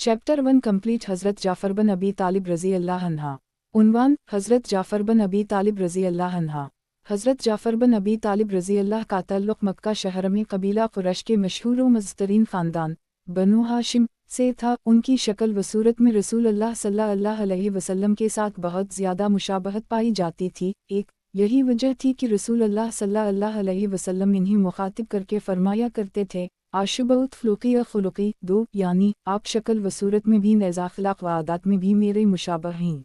Chapter 1 complete हज़रत जाफ़र बिन अबी तालिब रज़ी अल्लाह अन्हा। उन्वान हज़रत जाफ़र बिन अबी तालिब रज़ी अल्लाह अन्हा। हज़रत जाफ़र बिन अबी तालिब रज़ी अल्लाह का ताल्लुक़ मक्का शहर में कबीला कुरैश के मशहूर व मज़तरीन ख़ानदान बनु हाशिम से था। उनकी शक्ल व सूरत में रसूल अल्लाह सल्लल्लाहु अलैहि वसल्लम के साथ बहुत ज़्यादा मुशाबहत पाई जाती थी। एक यही वजह थी कि रसूल अल्लाह सल्लल्लाहु अलैहि वसल्लम इन्हीं मुखातिब करके फरमाया करते थे, आशुबउत फ़्लुक़ी व ख़ुलुक़ी दो, यानी आप शक्ल व सूरत में भी नेज़ा अख़लाक़ व आदात में भी मेरे मुशाबह हैं।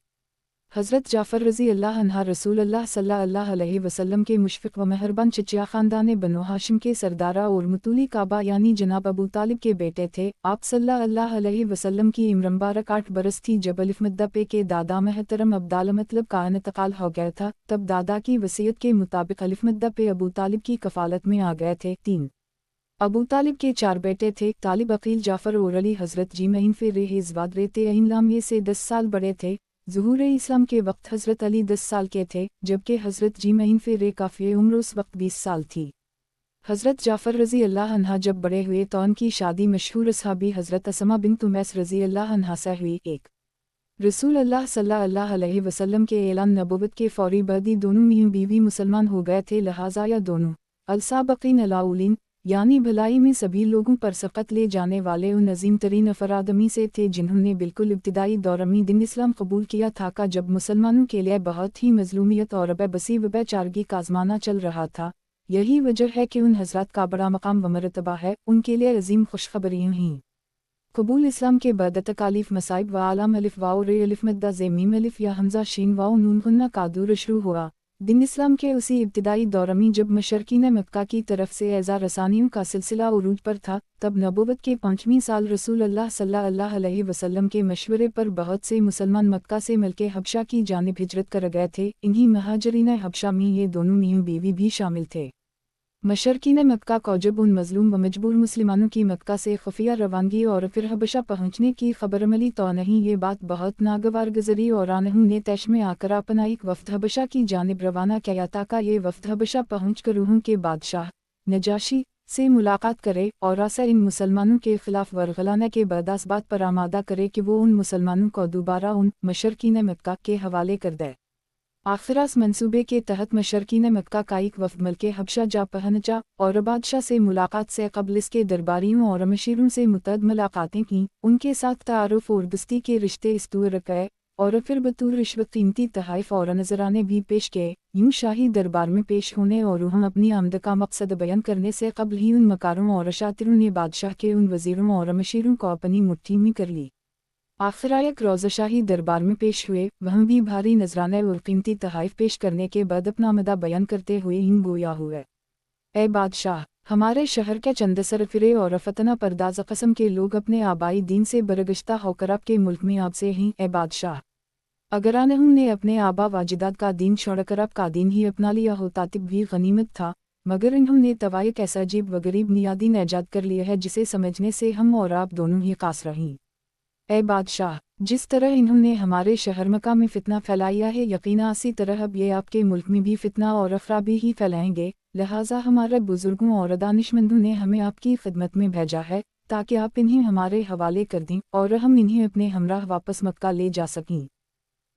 हज़रत जाफ़र रज़ी अल्लाह अन्हा रसूल अल्लाह सल्लल्लाहु अलैहि वसल्लम के मुशफ़िक़ व मेहरबान चचा ख़ानदान बनु हाशिम के सरदारा और मुतूली काबा यानी जनाब अबू तालिब के बेटे थे। आप सल्लल्लाहु अलैहि वसल्लम की उम्र मुबारक 8 बरस थी जब अलिफ़ के दादा महतरम अब्दाल मतलब का इंतकाल हो गया था। तब दादा की वसीयत के मुताबिक अलिफ़ अबू तालिब की कफ़ालत में आ गए थे। 3 अबू तालिब के 4 बेटे थे, तालिब अकील जाफ़र और अली। हज़रत जीमईन फ़िर रेज़वाद रेते इनलाम ये से 10 साल बड़े थे। ज़ुहूर इस्लाम के वक्त हज़रत अली 10 साल के थे, जबकि हज़रत जीमईन फ़िर काफ़ी उम्र उस वक्त 20 साल थी। हज़रत जाफ़र रज़ी अल्लाह अन्हा जब बड़े हुए तो उनकी शादी मशहूर सहाबी हज़रत असमा बिन्त उमैस रज़ी अल्लाह अन्हा से हुई। एक रसूल अल्लाह सल्लल्लाहु अलैहि वसल्लम के ऐलान नबुव्वत के फ़ौरी बाद ही दोनों मियाँ बीवी मुसलमान हो गए थे। लिहाजा या दोनों अलसाबक़ीन अलाउलीन यानी भलाई में सभी लोगों पर सबक़त ले जाने वाले उन अज़ीम तरीन अफरादमी से थे जिन्होंने बिल्कुल इब्तिदाई दौर में दिन इस्लाम कबूल किया था का जब मुसलमानों के लिए बहुत ही मज़लूमियत और बेबसी व बेचारगी का आज़माना चल रहा था। यही वजह है कि उन हज़रात का बड़ा मकाम व मरतबा है, उनके लिए अज़ीम खुशखबरियाँ हैं। कबूल इस्लाम के बाद तकालीफ मसाइब व आलाम अलिफ वाओ रे अलिफ मद्दा ज़ेमीम अलिफ या हमज़ा शीन वाओ नून गुन्ना कादूर शुरू हुआ। दिन इस्लाम के उसी इब्तिदाई दौर में जब मशरकीन मक्का की तरफ से एज़ा रसानियों का सिलसिला उरूज पर था, तब नबुव्वत के 5वीं साल रसूल अल्लाह सल्लल्लाहु अलैहि वसल्लम के मशवरे पर बहुत से मुसलमान मक्का से मिलके हबशा की जानिब हिजरत कर गए थे। इन्हीं महाजरीन हबशा में ये दोनों मियाँ बीवी भी शामिल थे। मशरकीन मक्का को जब उन मज़लूम व मजबूर मुसलमानों की मक्का से खुफिया रवानगी और फिर हबशा पहुँचने की खबर मिली तो नहीं ये बात बहुत नागवार गुजरी और उन्होंने तैश में आकर अपना एक वफ़द हबशा की जानिब रवाना किया ताकि ये वफ़द हबशा पहुँच कर रूहों के बादशाह नजाशी से मुलाकात करे और आसा इन मुसलमानों के ख़िलाफ़ वरगलाने के बाद इस बात पर आमादा करे कि वो उन मुसलमानों को दोबारा उन मशरकीन मक्का के हवाले कर दे। आखिरास मंसूबे के तहत मशरकीन मक्का का एक वफ़द मलके हबशा जा पहुँचा और बादशाह से मुलाकात से कबल इसके दरबारियों और मशीरों से मुतअद्दिद मुलाकातें की, उनके साथ तारुफ और दोस्ती के रिश्ते इस्तूर रखे और फिर बतौर रिश्वत कीमती तोहफ़े और नजराने भी पेश किए। यूँ शाही दरबार में पेश होने और हम अपनी आमद का मकसद बयान करने से कबल ही उन मकारों और शातिरों ने बादशाह के उन वज़ीरों और मशीरों को अपनी मुट्ठी में कर ली। आखिर एक रोज़ा शाही दरबार में पेश हुए, वहाँ भी भारी नजराने और कीमती तोहफ़े पेश करने के बाद अपना मदा बयान करते हुए इन गोया हुए, ए बादशाह, हमारे शहर के चंद सरफिरे और फतना परदाज कस्म के लोग अपने आबाई दीन से बरगश्ता होकर आपके मुल्क में आपसे हैं। ए बादशाह, अगर उन्होंने अपने आबा वाजिदाद का दीन छोड़कर आपका दीन ही अपना लिया होता तब भी गनीमत था, मगर इन्होंने तवायक ऐसा अजीब व गरीब नियादीन ईजाद कर लिया है जिसे समझने से हम और आप दोनों ही कासर हैं। ए बादशाह, जिस तरह इन्होंने हमारे शहर मक्का में फितना फैलाया है, यकीना इसी तरह अब ये आपके मुल्क में भी फितना और अफराबी ही फैलाएंगे। लिहाजा हमारे बुजुर्गों और दानिशमंदों ने हमें आपकी खिदमत में भेजा है ताकि आप इन्हें हमारे हवाले कर दें और हम इन्हें अपने हमराह वापस मक्का ले जा सकें।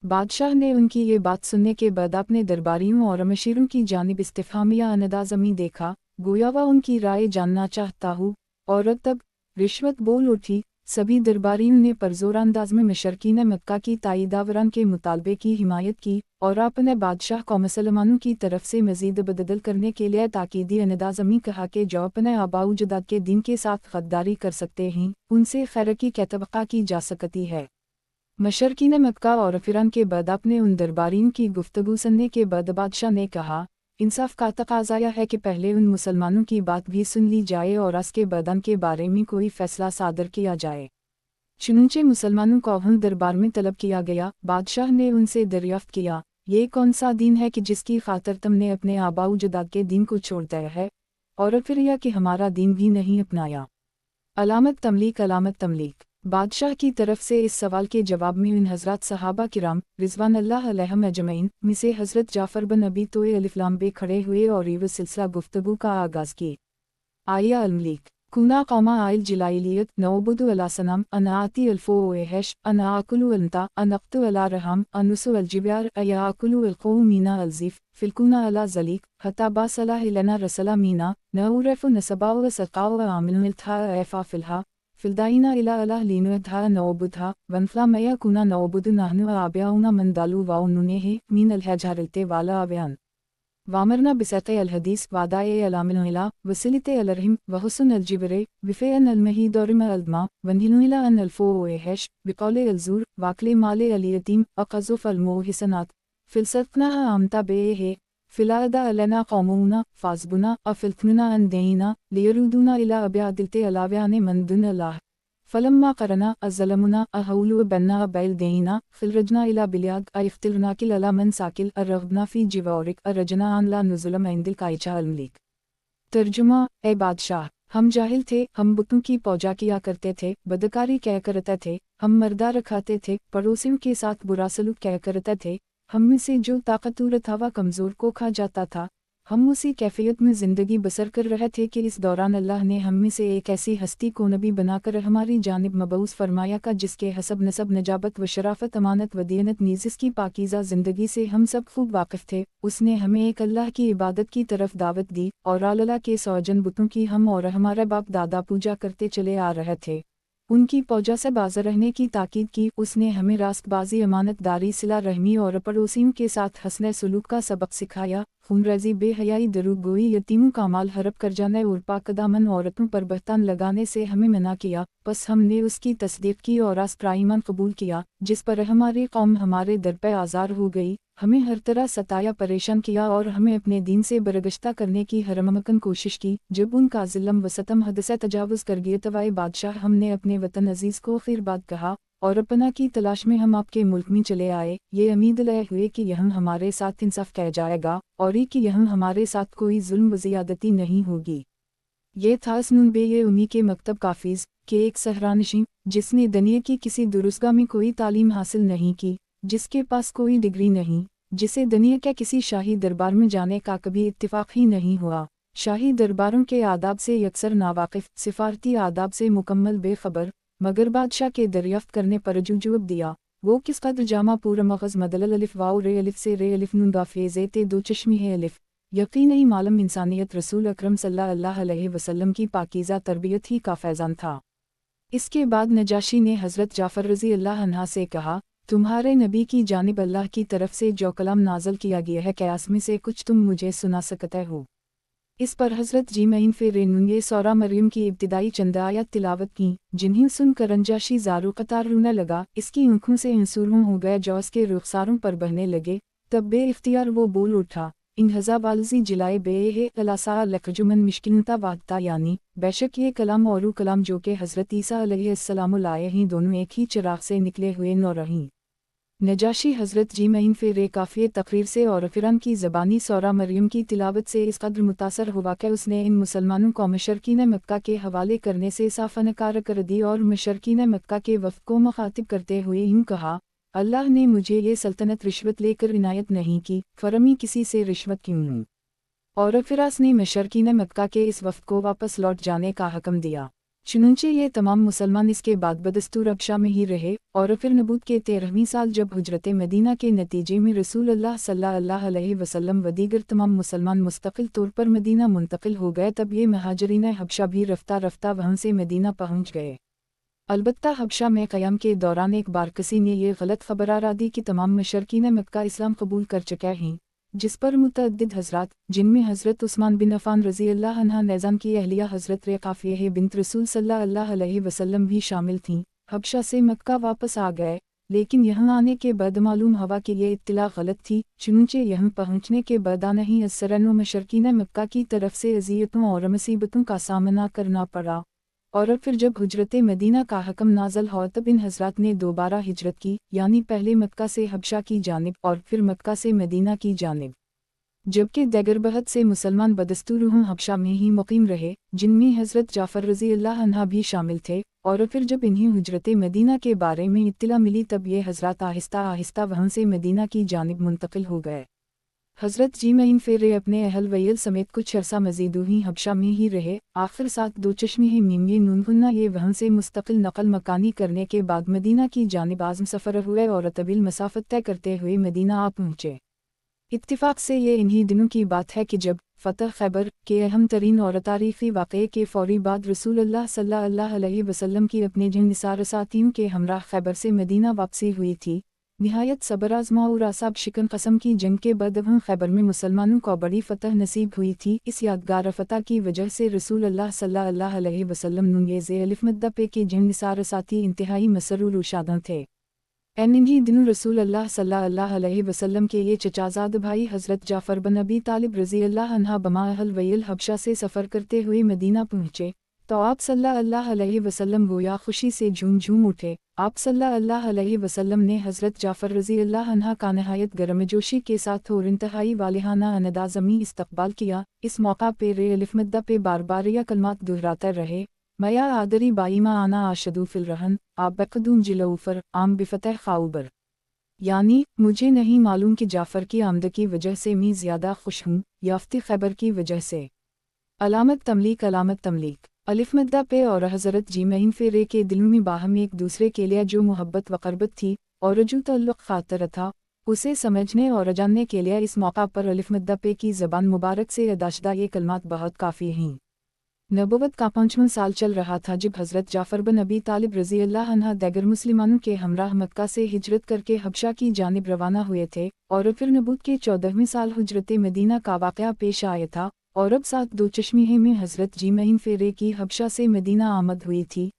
बादशाह ने उनकी ये बात सुनने के बाद अपने दरबारियों और मशीरों की जानिब इस्तिफ़हामिया अंदाज़मी देखा, गोया वह उनकी राय जानना चाहता हूँ। और तब रिश्वत बोल उठी। सभी दरबारियों ने परज़ोर अंदाज में मशरकीन मक्का की ताईदावरान के मुतालबे की हिमायत की और अपने बादशाह को मुसलमानों की तरफ से मज़ीद बदल करने के लिए ताकीदी अंदाज़मी कहा कि जो अपने आबाऊ जदाद के दिन के साथ गद्दारी कर सकते हैं, उनसे खैरकी की तवक्का की जा सकती है। मशरकीन मक्का और फिरन के बाद अपने उन दरबारियों की गुफ्तगू सुनने के बाद बादशाह ने कहा, इंसाफ का तकाज़ा यह है कि पहले उन मुसलमानों की बात भी सुन ली जाए और उसके बाद उनके बारे में कोई फ़ैसला सादर किया जाए। चुनंचे मुसलमानों को उन दरबार में तलब किया गया। बादशाह ने उनसे दरियाफ्त किया, ये कौन सा दीन है कि जिसकी खातर तुमने अपने आबाऊ जदाद के दीन को छोड़ दिया है, और फिर यह कि हमारा दीन भी नहीं अपनाया। अलामत तमलीक। बादशाह की तरफ से इस सवाल के जवाब में उन हज़रात सहाबा किराम रिज़वान अल्लाह अलैहिम अजमईन में से हज़रत जाफ़र बिन अबी तोए अलिफ़ लाम बे खड़े हुए और ये सिलसिला गुफ्तगू का आगाज़ किए। आया अल-मलीक, كنا قوم الجلايلية نعبد الأصنام أنا آتي الفواحش أنا آكل الأنثى أنا أقتل الأرحام أنس الجبار أيأكل القوم منا الزيف فلكنا على ذلك حتى بعث الله لنا رسلا منا نعرف نسبا وسقا وعمل التها فافلها فلدينا إلى الله لنعدها نعبدها وانفلا ما كنا نعبد نحن وآباؤنا من دالو وعنونه من الحجر التوالا أبيان وامرنا بسطع الحديث وعداء العمل إلى وسلة الرحم وحسن الجبر وفاء المهيد ورم الدماء ونهل إلى أن الفواحش بقول الزور وأكل مال اليتيم وقذف المحصنات فلسطناها أمتا بيه فلادة لنا قومنا فاسبنا أفلتنا أن دينا ليردونا إلى أبيادلت الأبيان من دون الله فلما قرنا الظلمنا أهول بنا بيل دينا فلرجنا إلى بلياد أيختلنا كل من ساكل الرغبنا في جوارك الرجنا عن لا نزل عند القائچہ الملك ترجمہ اے بادشاہ ہم جاہل تھے ہم بتوں کی پوجا کیا کرتے تھے بدکاری کیا کرتے تھے ہم مردہ رکھاتے تھے پڑوسیوں کے ساتھ برا سلوک کیا کرتے تھے ہم میں سے جو طاقتور تھا وہ کمزور کو کھا جاتا تھا ہم اسی کیفیت میں زندگی بسر کر رہے تھے کہ اس دوران اللہ نے ہم میں سے ایک ایسی ہستی کو نبی بنا کر ہماری جانب مبعوث فرمایا کا جس کے حسب نسب نجابت و شرافت امانت و دیانت نیز اس کی پاکیزہ زندگی سے ہم سب خوب واقف تھے اس نے ہمیں ایک اللہ کی عبادت کی طرف دعوت دی اور اللہ کے سوجن بتوں کی ہم اور ہمارے باپ دادا پوجا کرتے چلے آ رہے تھے ان کی پوجا سے باز رہنے کی تاکید کی اس نے ہمیں راست بازی امانت داری صلہ رحمی اور پڑوسیوں کے ساتھ حسن سلوک کا سبق سکھایا خون ریزی بے حیائی دروغ گوئی یتیموں کا مال ہڑپ کر جانے اور پاک دامن عورتوں پر بہتان لگانے سے ہمیں منع کیا پس ہم نے اس کی تصدیق کی اور راست ایمان قبول کیا جس پر ہماری قوم ہمارے در پہ آزار ہو گئی ہمیں ہر طرح ستایا پریشان کیا اور ہمیں اپنے دین سے برگشتہ کرنے کی ہر ممکن کوشش کی جب ان کا ظلم و ستم حد سے تجاوز کر گئے توائے بادشاہ ہم نے اپنے وطن عزیز کو خیر بات کہا اور پناہ کی تلاش میں ہم آپ کے ملک میں چلے آئے یہ امید لائے ہوئے کہ یہاں ہمارے ساتھ انصاف کیا جائے گا اور کہ یہاں ہمارے ساتھ کوئی ظلم و زیادتی نہیں ہوگی یہ تھا سنون بے یہ امی کے مکتب کافیز کہ ایک صحرانشین جس نے دنیا کی کسی درسگاہ میں کوئی تعلیم حاصل نہیں کی جس کے پاس کوئی ڈگری نہیں جسے دنیا کے کسی شاہی دربار میں جانے کا کبھی اتفاق ہی نہیں ہوا شاہی درباروں کے آداب سے یکسر ناواقف سفارتی آداب سے مکمل بے خبر مگر بادشاہ کے دریافت کرنے پر جواب دیا وہ کس قدر جامع پورا مغز مدلل الف واو رے الف سے رے الف نون دافیز تے دو چشمی ہے الف یقینی معلوم انسانیت رسول اکرم صلی اللہ علیہ وسلم کی پاکیزہ تربیت ہی کا فیضان تھا اس کے بعد نجاشی نے حضرت جعفر رضی اللہ عنہ سے کہا تمہارے نبی کی جانب اللہ کی طرف سے جو کلام نازل کیا گیا ہے کیا اس میں سے کچھ تم مجھے سنا سکتے ہو اس پر حضرت جیمین فرینون یہ سورہ مریم کی ابتدائی چند آیات تلاوت کی جنہیں سن کر نجاشی زارو قطار رونے لگا اس کی آنکھوں سے انسوروں ہو گئے جو اس کے رخساروں پر بہنے لگے تب بے اختیار وہ بول اٹھا ان حضاب والزی جلائے بے الاسا لکجمن مشکلتا وادتا یعنی بے شک یہ کلام اور کلام جو کہ حضرت عیسیٰ علیہ السلام لائے ہیں دونوں ایک ہی چراغ سے نکلے ہوئے نہ رہیں نجاشی حضرت جیمین فر کافی تقریر سے اور فرعون کی زبانی سورہ مریم کی تلاوت سے اس قدر متاثر ہوا کہ اس نے ان مسلمانوں کو مشرکین مکہ کے حوالے کرنے سے صاف انکار کر دی اور مشرکین مکہ کے وفد کو مخاطب کرتے ہوئے یوں کہا اللہ نے مجھے یہ سلطنت رشوت لے کر عنایت نہیں کی فرمی کسی سے رشوت کیوں لوں اور فراس نے مشرکین مکہ کے اس وفد کو واپس لوٹ جانے کا حکم دیا چنانچہ یہ تمام مسلمان اس کے بعد بدستور حبشہ میں ہی رہے اور پھر نبوت کے 13ویں سال جب ہجرت مدینہ کے نتیجے میں رسول اللہ صلی اللہ علیہ وسلم و دیگر تمام مسلمان مستقل طور پر مدینہ منتقل ہو گئے تب یہ مہاجرین حبشہ بھی رفتہ رفتہ وہاں سے مدینہ پہنچ گئے البتہ حبشہ میں قیام کے دوران ایک بار کسی نے یہ غلط خبر آرا دی کہ تمام مشرکین مکہ اسلام قبول کر چکے ہیں جس پر متعدد حضرات جن میں حضرت عثمان بن عفان رضی اللہ عنہ نیزان کی اہلیہ حضرت رقافیہ بنت رسول صلی اللہ علیہ وسلم بھی شامل تھیں حبشہ سے مکہ واپس آ گئے لیکن یہاں آنے کے بعد معلوم ہوا کہ یہ اطلاع غلط تھی چنانچہ یہاں پہنچنے کے بعد نہیں اثرن و مشرکین مکہ کی طرف سے اذیتوں اور مصیبتوں کا سامنا کرنا پڑا اور پھر جب ہجرت مدینہ کا حکم نازل ہوا تب ان حضرات نے دوبارہ ہجرت کی یعنی پہلے مکہ سے حبشہ کی جانب اور پھر مکہ سے مدینہ کی جانب جبکہ دیگر بہت سے مسلمان بدستور حبشہ میں ہی مقیم رہے جن میں حضرت جعفر رضی اللہ عنہ بھی شامل تھے اور پھر جب انہیں ہجرت مدینہ کے بارے میں اطلاع ملی تب یہ حضرات آہستہ آہستہ وہاں سے مدینہ کی جانب منتقل ہو گئے हज़रत जी मईन फेरे अपने अहल वैल समेत कुछ अरसा मजीद ही हबशा में ही रहे। आखिर साथ दो चश्मे मीम ये नूनहुन्ना ये वहाँ से मुस्तकिल नकल मकानी करने के बाद मदीना की जानिब आज़म सफ़र हुए और तवील मसाफत तय करते हुए मदीना आ पहुँचे। इत्तिफाक से ये इन्हीं दिनों की बात है कि जब फ़तह खैबर के अहम तरीन और तारीख़ी वाक़ये के फ़ौरी बाद रसूलुल्लाह सल्लल्लाहु अलैहि वसल्लम की अपने जिन निसार साथियों के हमरा खैबर से मदीना वापसी हुई थी। निहायत सबर आज़मा और आसाब शिकन क़सम की जंग के बाद अब खैबर में मुसलमानों को बड़ी फ़तह नसीब हुई थी। इस यादगार फ़तह की वजह से रसूलुल्लाह सल्लल्लाहु अलैहि वसल्लम नुंगेज़े अलिफ़ मद्दा पे के जिन निसार साथी इंतहाई मसरूर शादं थे। इन्हीं दिनों रसूलुल्लाह सल्लल्लाहु अलैहि वसल्लम के ये चचाज़ाद भाई हज़रत जाफ़र बिन अबी तालिब रज़ियल्लाहु अन्हु बमा अहल वैल हबशा से सफ़र करते हुए मदीना पहुँचे तो आप सल्लल्लाहु अलैहि वसल्लम गोया खुशी से झूम उठे। आप सल्लल्लाहु अलैहि वसल्लम ने हज़रत जाफ़र रज़ियल्लाहु अन्हु का नहायत गर्मजोशी के साथ और इंतहाई वालिहाना अंदाज़ इस्तक़बाल किया। इस मौका पे रे अलिफ़ मद्दा पे बार बार या कलमात दोहराते रहे। मया आदरी बाईमा आना आशदू फिल रहन आप बकदूम जिलऊफर आम बिफ़तह खाऊबर, यानी मुझे नहीं मालूम कि जाफ़र की आमद की वजह से मैं ज़्यादा खुश हूँ याफ्ती खैबर की वजह से। अलामत तमलीक अलिफ़ मद्दा पे और हज़रत जी मईन फेरे के दिलों में बाहम एक दूसरे के लिए जो मोहब्बत व क़रबत थी और जो तल्लुक़ ख़ातिर था उसे समझने और जानने के लिए इस मौका पर अलिफ़ मद्दा पे की ज़बान मुबारक से अदाशदा ये कलमात बहुत काफ़ी हैं। नबुव्वत का 5वां साल चल रहा था जब हज़रत जाफ़र बिन अबी तालिब रज़ियल्लाहु अन्हु दीगर मुसलमानों के हमराह मक्का से हिजरत करके हबशा की जानिब रवाना हुए थे और फिर नबूत के 14वें साल हिजरत मदीना का वाक़या पेश आया था और अब साथ दो चश्मे में हज़रत जी मईन फेरे की हबशा से मदीना आमद हुई थी।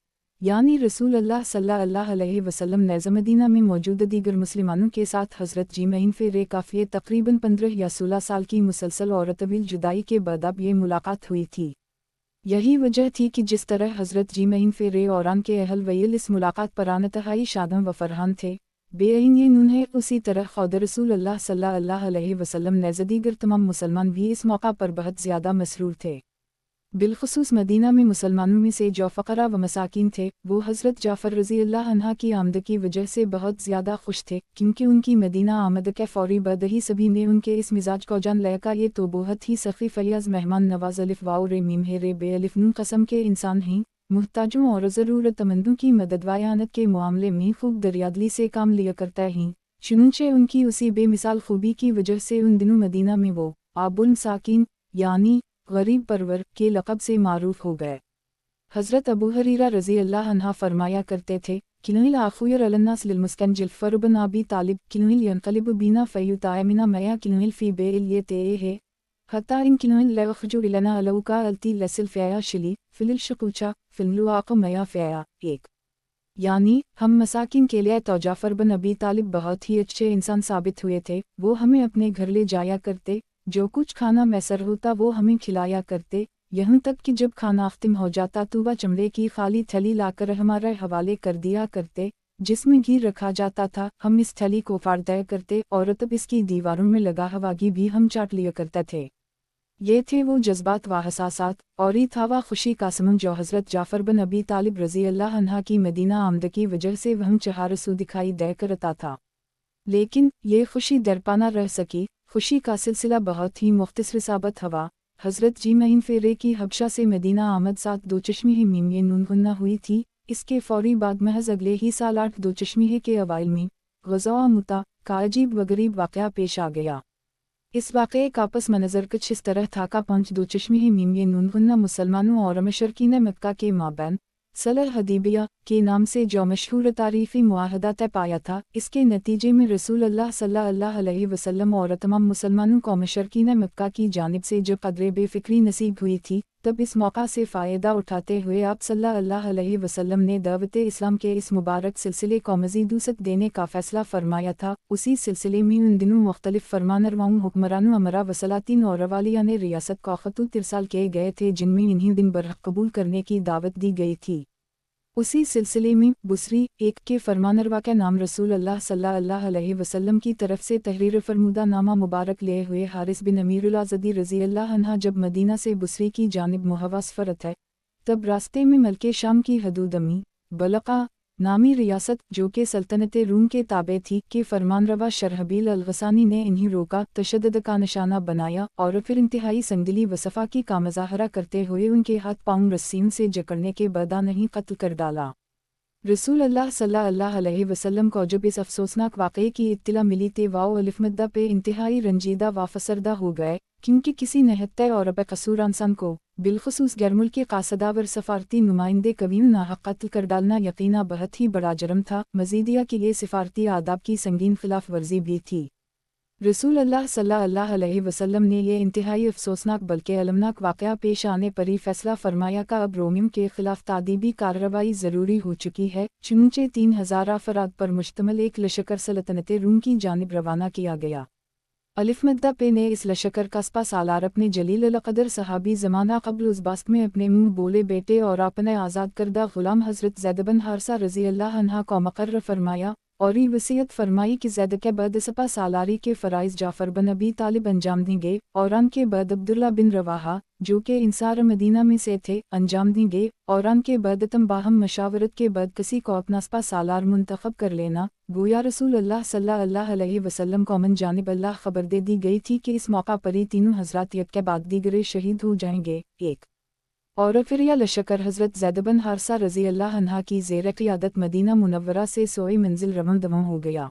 यानी रसूलुल्लाह सल्लल्लाहु अलैहि वसल्लम नेज़ मदीना में मौजूद दीगर मुसलमानों के साथ हज़रत जी मईन फेरे काफ़ी तकरीबन 15 या 16 साल की मुसलसल और तवील जुदाई के बाद अब ये मुलाकात हुई थी। यही वजह थी कि जिस तरह हज़रत जी मईन फेरे और आन के अहल वैल इस मुलाकात पर इंतहाई शादम व फरहान थे। बेअइन ये उन्हें उसी तरह खुद रसूलुल्लाह सल्लल्लाहु अलैहि वसल्लम नेज़ दीगर तमाम मुसलमान भी इस मौका पर बहुत ज़्यादा मसरूर थे। बिलखुसूस मदीना में मुसलमानों में से जो फ़क़रा व मसाकीन थे वो हज़रत जाफ़र रज़ियल्लाहु अन्हु की आमद की वजह से बहुत ज़्यादा खुश थे क्योंकि उनकी मदीना आमद के फ़ौरी बाद ही सभी ने उनके इस मिजाज को जान लिया का ये तो बहुत ही सख़ी फ़याज़ मेहमान नवाज़ अलिफ़ वाओ रे मीम हे रे बे अलिफ़ नून क़सम के इंसान हैं। मुहताजों और ज़रूरतमंदों की मदद वायानत के मामले में खूब दरियादली से काम लिया करता हैं। चुनंचे उनकी उसी बेमिसाल खूबी की वजह से उन दिनों मदीना में वो आबुल साकिन यानी गरीब परवर के लक़ब से मारूफ हो गए। हज़रत अबू हुरैरा रज़ियल्लाहु अन्हु फरमाया करते थे किनुल आखुयर अलन्नास लिलमुस्कन जिल्फ़र बिन अबी तालिब किनुल यनक़लिब बीना फ़युतायमिना मया किनुल फ़ी बेइल ये ते है हत्ता इन किनुल लखजु इलना अलौका अलती लसिल फ़या शिली फ़िलिल शकुचा फ़िलुआक़ मया फ़या एक, यानी हम मसाकिन के लिए तो जाफ़र बिन अबी तालिब बहुत ही अच्छे इंसान साबित हुए थे। वो हमें अपने घर ले जाया करते, जो कुछ खाना मैसर होता वो हमें खिलाया करते, यहाँ तक कि जब खाना ख़त्म हो जाता तो वह चमड़े की खाली थैली लाकर हमारे हवाले कर दिया करते जिसमें घी रखा जाता था। हम इस थैली को फाड़ दिया करते और तब इसकी दीवारों में लगा हवा घी भी हम चाट लिया करते थे। ये थे वो जज्बात व हसासात और ये था वह खुशी का समन जो हज़रत जाफ़र बिन अबी तालिब रज़ियल्लाहु अन्हु की मदीना आमद की वजह से वह चहारसू दिखाई दे करता था। लेकिन ये खुशी दरपा न रह सकी। खुशी का सिलसिला बहुत ही मुख्तसर साबित हुआ। हज़रत जी मईन फेरे की हबशा से मदीना आमद साथ दो चश्मे मीम ये नूनहुन्ना हुई थी। इसके फ़ौरी बाद महज अगले ही साल 8 दो चश्मे के अवाइल में ग़ज़वा मुता का अजीब व गरीब वाक़या पेश आ गया। इस वाक़ये का पस मंज़र कुछ इस तरह था का 5 दो चश्मे मीम ये नूनहुन्ना मुसलमानों और मुशरिकीन मक्का के माबैन सलह हदीबिया के नाम से जो मशहूर तारीफ़ी मुआहदा तय पाया था। इसके नतीजे में रसूलुल्लाह सल्लल्लाहु अलैहि वसल्लम और तमाम मुसलमानों को मुशरिकीन मक्का की जानिब से जो क़द्रे बेफ़िक्री नसीब हुई थी, तब इस मौका से फ़ायदा उठाते हुए आप सल्लल्लाहु अलैहि वसल्लम ने दावत इस्लाम के इस मुबारक सिलसिले को मज़ीद वसअत देने का फ़ैसला फ़रमाया था। उसी सिलसिले में उन दिनों मुख्तलिफ़ फ़रमानरवाओं हुक्मरानों अमरा व सलातीन और अवालियान रियासत को ख़तूत इरसाल किए गए थे जिनमें इन्हीं दिन बरहक़ कबूल करने की दावत दी गई थी। उसी सिलसिले में बुसरी एक के फरमानरवा का नाम रसूलुल्लाह सल्लल्लाहु अलैहि वसल्लम की तरफ से तहरीर फरमुदा नामा मुबारक लिए हुए हारिस बिन अमीरुल अज़दी रज़ियल्लाहु अन्हु जब मदीना से बुसरी की जानिब मुहव्वस फ़रत है, तब रास्ते में मलके शाम की हदूद अमी बलक़ा नामी रियासत जो कि सल्तनत रूम के ताबे थी के फरमानरवा शरहबील अल-गसानी ने इन्हें रोका, तशद्दुद का निशाना बनाया और फिर इंतहाई संगदिली व सफाकी का मुजाहरा करते हुए उनके हाथ पांव रस्सियों से जकड़ने के बाद नहीं कत्ल कर डाला। रसूल अल्लाह सल्लल्लाहु अलैहि वसल्लम को जब इस अफसोसनाक वाक़ये की इत्तला मिली तो वाओ अलिफ़ पे इंतहाई रंजीदा व फसरदा हो गए, क्योंकि किसी निहत्ते और बेकसूर इंसान को बिलखुसूस गैरमुल्की कासदावर सफारती नुमाइंदे कवियों नाहक कत्ल कर डालना यकीना बहुत ही बड़ा जुर्म था। मज़ीदिया कि ये सिफारती आदाब की संगीन खिलाफ वर्जी भी थी। रसूल अल्लाह सल्लल्लाहु अलैहि वसल्लम ने यह इंतहाई अफसोसनाक बल्कि अलमनाक वाक़या पेश आने पर ही फैसला फरमाया का अब रोमियों के खिलाफ तादीबी कार्रवाई ज़रूरी हो चुकी है। चुनचे 3000 अफराद पर मुश्तमिल एक लश्कर सल्तनत रूम की जानिब रवाना किया गया। अलिफ़ पे ने इस लश्कर का स्पा सालार अपने जलील अल-क़दर सहाबी ज़माना क़ब्ल उस बास्त में अपने मुँह बोले बेटे और अपने आज़ाद करदा ग़ुलाम हज़रत ज़ैद बिन हारिसा रज़ी अल्लाह अन्हा को मुक़र्रर फरमाया और ये वसीयत फरमाई कि ज़ैद के बाद सपा सालारी के फ़राइज़ जाफ़र बिन अबी तालिब अंजाम देंगे और उनके बाद अब्दुल्ला बिन रवाहा जो कि इंसार मदीना में से थे अंजाम देंगे और उनके बाद तम बाहम मशावरत के बाद किसी को अपना सपा सालार मुंतखब कर लेना। गोया रसूल अल्लाह सल्लल्लाहु अलैहि वसल्लम को मन जानिब अल्लाह खबर दे दी गई थी कि इस मौका पर ही तीनों हज़रात एक के बाद दीगरे शहीद हो जाएंगे। एक और फिर यह लश्कर हज़रत ज़ैद बिन हारिसा रज़ी अल्लाह अन्हा की ज़ेर क़ियादत मदीना मुनव्वरा से 100 मंजिल रवां दवां हो गया।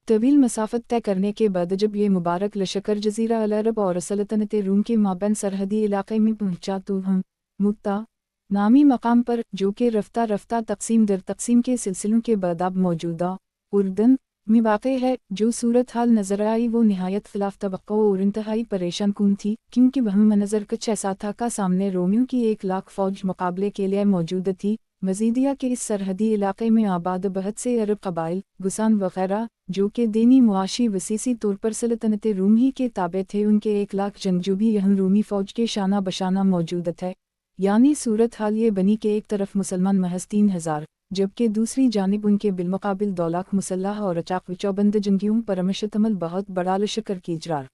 तवील मसाफत तय करने के बाद जब ये मुबारक लश्कर जज़ीरा अल अरब और सल्तनत रूम के माबैन सरहदी इलाक़े में पहुँचा तो हम मुक्ता नामी मकाम पर जो कि रफ्ता रफ्ता तकसीम दर तकसीम के सिलसिलों के बाद अब मौजूदा उर्दन में वाक़े है। जो सूरत हाल नज़र आई वो नहायत खिलाफ तवक्को और इंतहाई परेशान कुन थी, क्योंकि वह मंजर कुछ ऐसा था का सामने रोमियों की 1 लाख फ़ौज मुकाबले के लिए मौजूद थी। मज़ीदिया के इस सरहदी इलाक़े में आबाद बहुत से अरब कबाइल गुसान वग़ैरह जो कि दीनी मुआशी वसीसी तौर पर सल्तनत रूम ही के ताबे थे, उनके 1 लाख जंगजू भी यहाँ रूमी फ़ौज के शाना बशाना मौजूद थे। यानी सूरत हाल ये बनी कि एक तरफ मुसलमान महज 3000 जबकि दूसरी जानिब उनके बिलमुकाबिल 2 लाख मुसल्लह और अचाक चौबंद जंगियों पर मुश्तमिल बहुत बड़ा लश्कर की इजरार।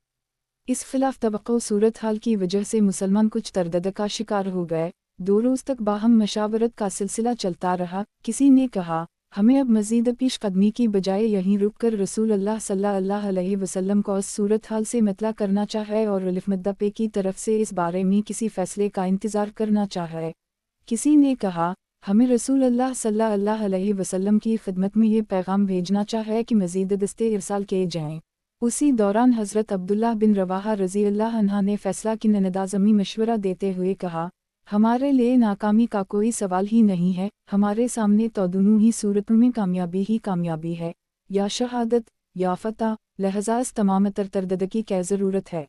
इस खिलाफ तवक्को सूरत हाल की वजह से मुसलमान कुछ तरदद का शिकार हो गए। 2 रोज़ तक बाहम मशावरत का सिलसिला चलता रहा। किसी ने कहा हमें अब मज़ीद पेश कदमी की बजाय यहीं रुक कर रसूल अल्लाह सल्लल्लाहु अलैहि वसल्लम को इस सूरत हाल से मतला करना चाहिए और अलिफ़ पे की तरफ से इस बारे में किसी फ़ैसले का इंतज़ार करना चाहिए। किसी ने कहा हमें रसूल अल्लाह सल्लल्लाहु अलैहि वसल्लम की खिदमत में ये पैगाम भेजना चाहिए कि मज़ीद दस्ते इरसाल किए जाएँ। उसी दौरान हज़रत अब्दुल्ला बिन रवाहा रज़ी अल्लाह अन्हा ने फ़ैसला की नदाज़मी मशवरा देते हुए कहा हमारे लिए नाकामी का कोई सवाल ही नहीं है, हमारे सामने तो दोनों ही सूरतों में कामयाबी ही कामयाबी है, या शहादत या फ़तह, लिहाज़ा इस तमाम तरदद की क्या ज़रूरत है।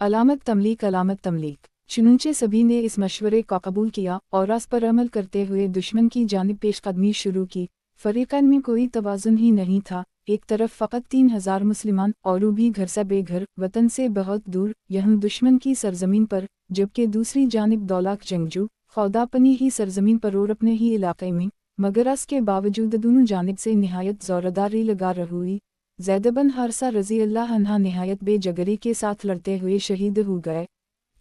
अलामत तमलीक। चुनूंचे सभी ने इस मशवरे को कबूल किया और इस पर अमल करते हुए दुश्मन की जानिब पेशकदमी शुरू की। फ़रीक़ैन में कोई तवाज़ुन ही नहीं था। एक तरफ फ़कत 3000 मुसलमान और भी घर से बेघर वतन से बहुत दूर यहाँ दुश्मन की सरजमीन पर, जबकि दूसरी जानिब 2 लाख जंगजू खुदा अपनी ही सरजमीन पर और अपने ही इलाके में, मगर इसके बावजूद दोनों जानिब से नहायत ज़ोरदारी लगा रही। ज़ैद बिन हारिसा रज़ी अल्लाह अन्हा नहायत बेजगरी के साथ लड़ते हुए शहीद हो गए।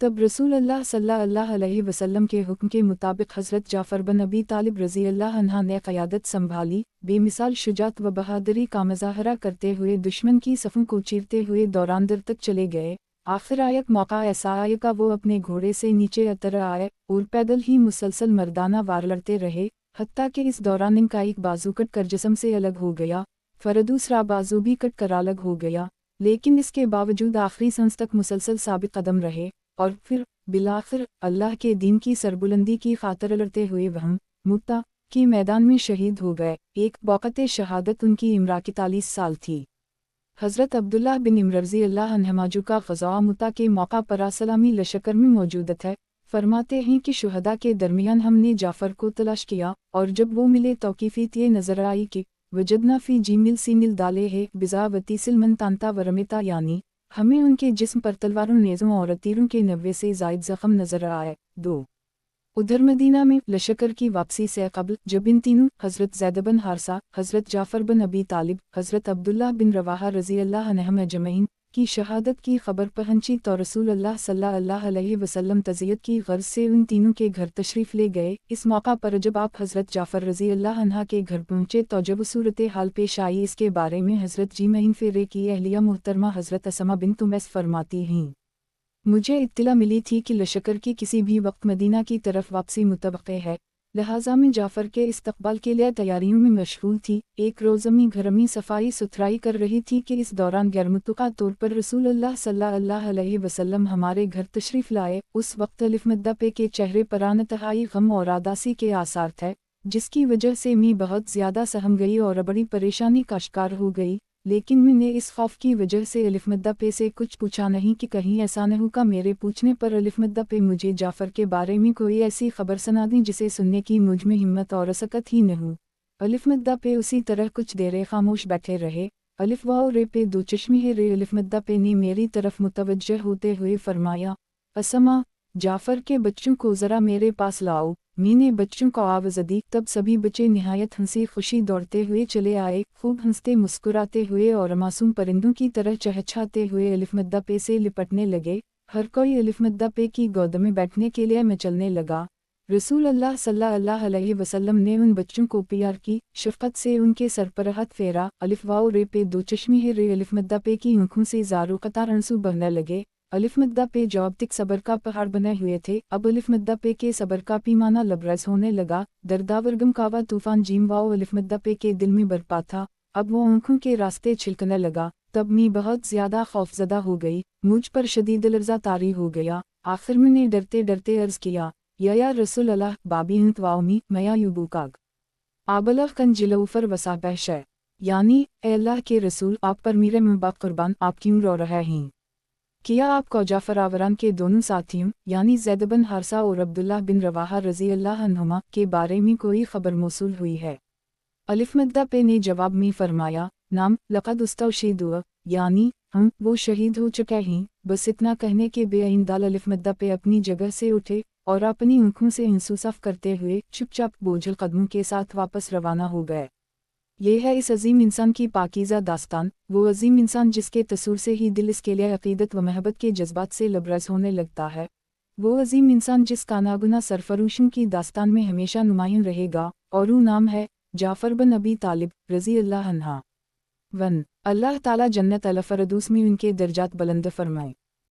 तब रसूल अल्लाह सल्लल्लाहु अलैहि वसल्लम के हुक्म के मुताबिक हज़रत जाफ़र बिन अबी तालिब रज़ी अल्लाह अन्हा ने क़यादत संभाली। बेमिसाल शुजात व बहादुरी का मुज़ाहरा करते हुए दुश्मन की सफ़ों को चीरते हुए दौरानदर तक चले गए। आखिर एक मौका ऐसा आया का वो अपने घोड़े से नीचे उतर आए और पैदल ही मुसलसल मर्दाना वार लड़ते रहे, हत्ता कि इस दौरान इनका एक बाजू कट कर जिस्म से अलग हो गया, फिर दूसरा बाजू भी कट कर अलग हो गया, लेकिन इसके बावजूद आखिरी सांस तक मुसलसल साबित कदम रहे और फिर बिलाखिर अल्लाह के दीन की सरबुलंदी की खातिर लड़ते हुए वह मुक्ता के मैदान में शहीद हो गए। एक वक़्त शहादत उनकी इमरा की 43 साल थी। हज़रत अब्दुल्ला बिन इमर रज़ी अल्लाह अन्हुमा का ग़ज़वा मुता के मौका पर सलामी लश्कर में मौजूद है, फरमाते हैं कि शुहदा के दरमियान हमने जाफ़र को तलाश किया और जब वो मिले तो कैफियत ये नज़र आई कि वजदना फ़ी जीमिल सीनिल दाले है बिज़ावती सिलमन तांता वरमिता, यानी हमें उनके जिस्म पर तलवारों नेज़ों और तीरों के 90 से ज़ायद ज़ख़म नज़र आए। 2 उधर मदीना में लश्कर की वापसी से कबल जब इन तीनों हज़रत ज़ैद बिन हारिसा, हज़रत जाफ़र बिन अबी तालिब, हज़रत अब्दुल्ला बिन रवाहा रज़ी अल्लाह अन्हुम अजमईन की शहादत की खबर पहुंची तो रसूल अल्लाह सल्लल्लाहु अलैहि वसल्लम तज़ियत की गर्ज से उन तीनों के घर तशरीफ़ ले गए। इस मौका पर जब आप हज़रत जाफ़र रज़ी अल्लाह अन्हा के घर पहुँचे तो जब सूरत हाल पेश आई, इसके बारे में हज़रत जीमईन फ़िरे की अहलिया मोहतरमा हज़रत असमा बिन्त उमैस फरमाती हैं, मुझे इत्तिला मिली थी कि लश्कर की किसी भी वक्त मदीना की तरफ वापसी मुतवक्के है, लिहाजा मैं जाफ़र के इस्तकबाल के लिए तैयारियों में मशगूल थी। एक रोज़ अम्मी घर में सफाई सुथराई कर रही थी कि इस दौरान गैरमुतुक़ा तौर पर रसूलुल्लाह सल्लल्लाहु अलैहि वसल्लम हमारे घर तशरीफ़ लाए। उस वक्त अलिफ मद्दा पे के चेहरे पर इंतहाई गम और उदासी के आसार थे, जिसकी वजह से मैं बहुत ज़्यादा सहम गई और बड़ी परेशानी का शिकार हो गई। लेकिन मैंने इस खौफ की वजह से अलिफ मद्दा पे से कुछ पूछा नहीं कि कहीं ऐसा न हो। का मेरे पूछने पर अलिफ मद्दा पे मुझे जाफ़र के बारे में कोई ऐसी खबर सुना दी जिसे सुनने की मुझ में हिम्मत और सकत ही न हो। अलिफ मद्दा पे उसी तरह कुछ देर खामोश बैठे रहे। अलिफ वाव रे पे दो चश्मे है रे। अलिफ मद्दा पे ने मेरी तरफ मुतवज्जह होते हुए फरमाया, असमा, जाफ़र के बच्चों को ज़रा मेरे पास लाओ। मैंने बच्चों को आवाज़ दी, तब सभी बच्चे निहायत हंसी खुशी दौड़ते हुए चले आए, खूब हंसते मुस्कुराते हुए और मासूम परिंदों की तरह चहचहाते हुए अलिफ मद्दा पे से लिपटने लगे। हर कोई अलिफ मद्दा पे की गोद में बैठने के लिए मचलने लगा। रसूल अल्लाह सल्लल्लाहु अलैहि वसल्लम ने उन बच्चों को प्यार की शफ़क़त से उनके सर पर हाथ फेरा। अलिफ वाव रे पे दो चश्मे है रे। अलिफ मद्दा पे की आँखों से ज़ारो कतार आंसू बहने लगे। अलिफ मद्दा पे जो अब तक सब्र का पहाड़ बने हुए थे, अब अलिफ मद्दा पे के सब्र का पैमाना लबरेज होने लगा। दर्दावर गमकावा तूफान जीम वाओ अलिफ मद्दा पे के दिल में बरपा था, अब वो आँखों के रास्ते छिलकने लगा। तब मैं बहुत ज़्यादा खौफजदा हो गई, मुझ पर शदीद लर्ज़ा तारी हो गया। आखिर मैंने डरते डरते अर्ज़ किया, या रसूल अल्लाह, बाबी इंत वाओमी मया युबूकाग आबलग कन जिलऊफर वसा बहश, यानी ए अल्लाह के रसूल, आप पर मेरे मुंबा कुर्बान, आप क्यों रो रहे हैं? किया आपको जाफ़र आवरान के दोनों साथियों यानी ज़ैद बिन हारसा और अब्दुल्लाह बिन रवाहा रज़ी अल्लाह अन्हुमा के बारे में कोई खबर मौसूल हुई है? अलिफ मद्दा पे ने जवाब में फरमाया, नाम लक़द उस्तशहीदु, यानी हम वो शहीद हो चुके हैं। बस इतना कहने के बेअइन दाल अलिफ मद्दा पे अपनी जगह से उठे और अपनी आँखों से आंसू साफ करते हुए चुपचाप बोझल कदमों के साथ वापस रवाना हो गए। ये है इस अजीम इंसान की पाकीज़ा दास्तान, वो अजीम इंसान जिसके तसूर से ही दिल इसके लिए अक़ीदत व महब्बत के जज्बात से लबरेज होने लगता है। वो अजीम इंसान जिसका नागुना सरफरोशों की दास्तान में हमेशा नुमायाँ रहेगा, और वो नाम है जाफ़र बिन अबी तालिब रज़ी अल्लाह अन्हा। 1 अल्लाह ताला जन्नत अल फ़रदौस में उनके दर्जात बुलंद फरमाए।